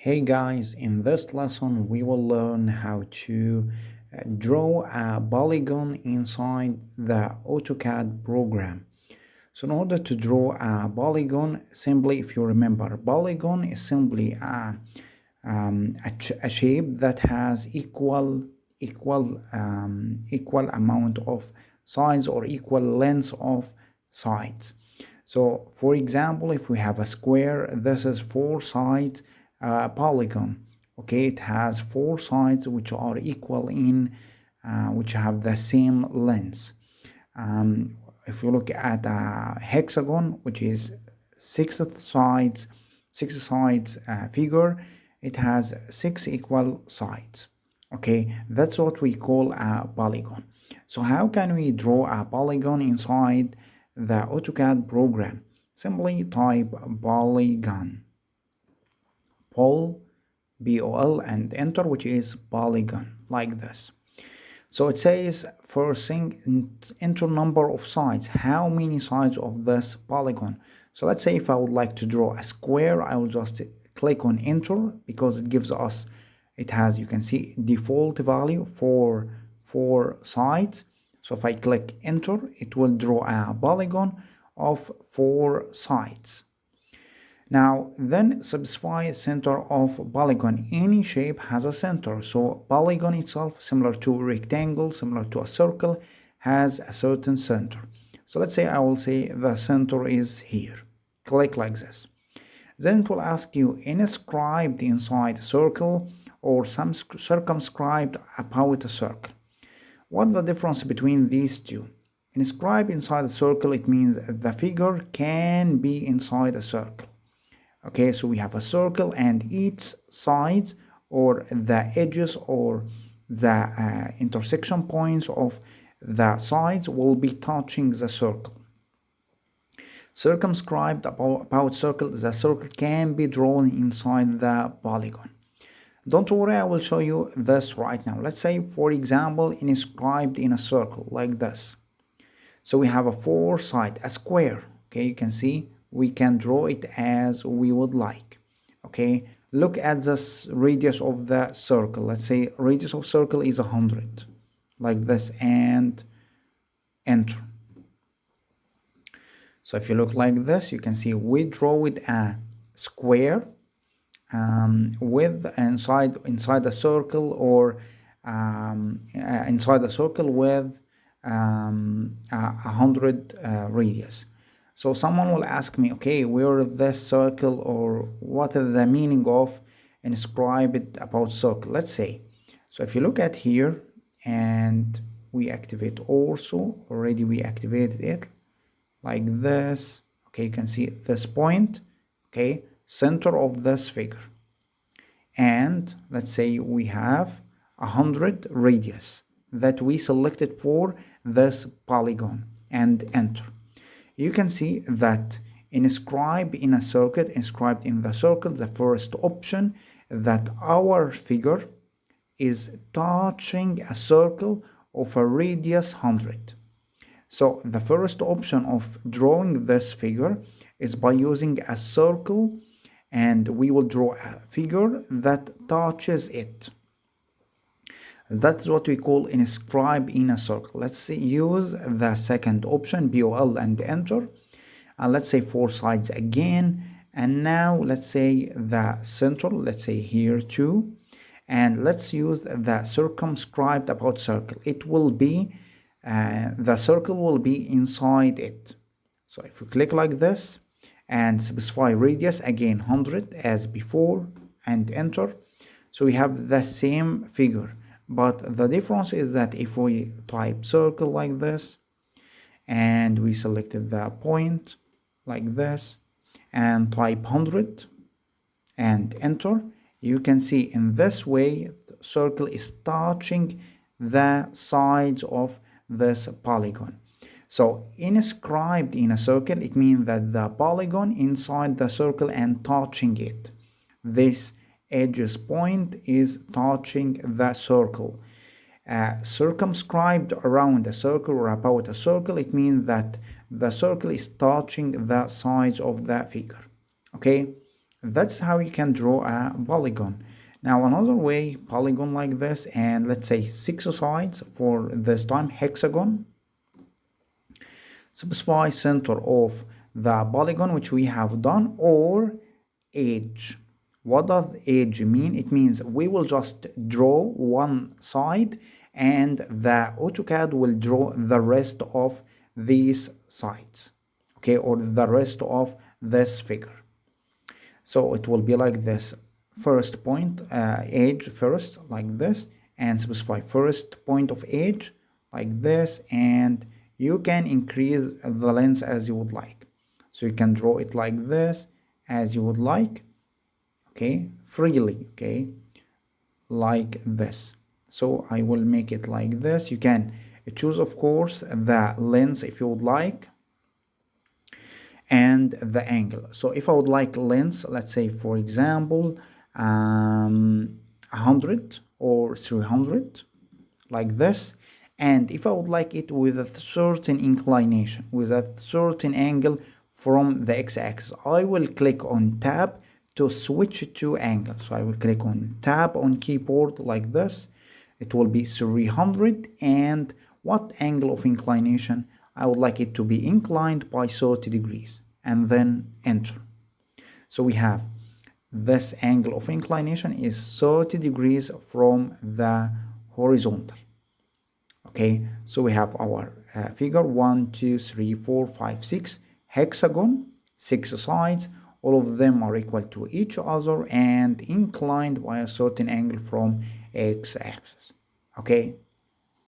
Hey guys, in this lesson we will learn how to draw a polygon inside the AutoCAD program. So in order to draw a polygon, simply if you remember, polygon is simply a shape that has equal amount of sides or equal length of sides. So for example, if we have a square, this is four sides polygon. Okay, it has four sides which are equal in which have the same length. If you look at a hexagon, which is six sides figure, it has six equal sides. Okay, that's what we call a polygon. So how can we draw a polygon inside the AutoCAD program? Simply type polygon, Bol, and enter, which is polygon, like this. So it says first thing, enter number of sides. How many sides of this polygon? So let's say if I would like to draw a square, I will just click on enter because it gives us, it has, you can see, default value for four sides. So if I click enter, it will draw a polygon of four sides. Now then specify center of polygon. Any shape has a center, so polygon itself, similar to a rectangle, similar to a circle, has a certain center. So let's say I will say the center is here. Click like this. Then it will ask you inscribed inside a circle or some circumscribed about a circle. What's the difference between these two? Inscribed inside a circle, it means the figure can be inside a circle. Okay, so we have a circle and each sides or the edges or the intersection points of the sides will be touching the circle. Circumscribed about circle, the circle can be drawn inside the polygon. Don't worry, I will show you this right now. Let's say, for example, inscribed in a circle like this. So we have a four side, a square. Okay, you can see we can draw it as we would like. Okay, look at this radius of the circle. Let's say radius of circle is 100, like this, and enter. So if you look like this, you can see we draw it a square with inside the circle, or inside the circle with 100 radius. So someone will ask me, okay, where is this circle, or what is the meaning of inscribed about circle? Let's say, so if you look at here and we activate also, already we activated it like this. Okay, you can see this point, okay, center of this figure. And let's say we have 100 radius that we selected for this polygon and enter. You can see that inscribed in a circle, inscribed in the circle, the first option, that our figure is touching a circle of a radius 100. So the first option of drawing this figure is by using a circle, and we will draw a figure that touches it. That's what we call inscribe in a circle. Let's use the second option, Bol, and enter. And let's say four sides again. And now let's say the center, let's say here too. And let's use the circumscribed about circle. It will be, the circle will be inside it. So if we click like this and specify radius, again 100 as before, and enter. So we have the same figure. But the difference is that if we type circle like this, and we selected the point like this, and type 100 and enter, you can see in this way the circle is touching the sides of this polygon. So inscribed in a circle, it means that the polygon inside the circle and touching it. This edges point is touching the circle. Circumscribed around a circle or about a circle, it means that the circle is touching the sides of the figure. Okay, That's how you can draw a polygon. Now another way, polygon like this, and let's say 6 sides for this time, hexagon. Specify center of the polygon which we have done, or edge. What does edge mean? It means we will just draw one side and the AutoCAD will draw the rest of these sides, okay, or the rest of this figure. So it will be like this: first point, edge first like this, and specify first point of edge like this, and you can increase the length as you would like. So you can draw it like this as you would like, okay, freely, okay, like this. So I will make it like this. You can choose, of course, the length if you would like, and the angle. So if I would like length, let's say for example 100 or 300 like this, and if I would like it with a certain inclination, with a certain angle from the x-axis, I will click on tab to switch to angle. So I will click on tab on keyboard like this. It will be 300, and what angle of inclination? I would like it to be inclined by 30 degrees, and then enter. So we have this angle of inclination is 30 degrees from the horizontal. Okay, so we have our figure 1, 2, 3, 4, 5, 6 hexagon, 6 sides. All of them are equal to each other and inclined by a certain angle from x-axis. Okay.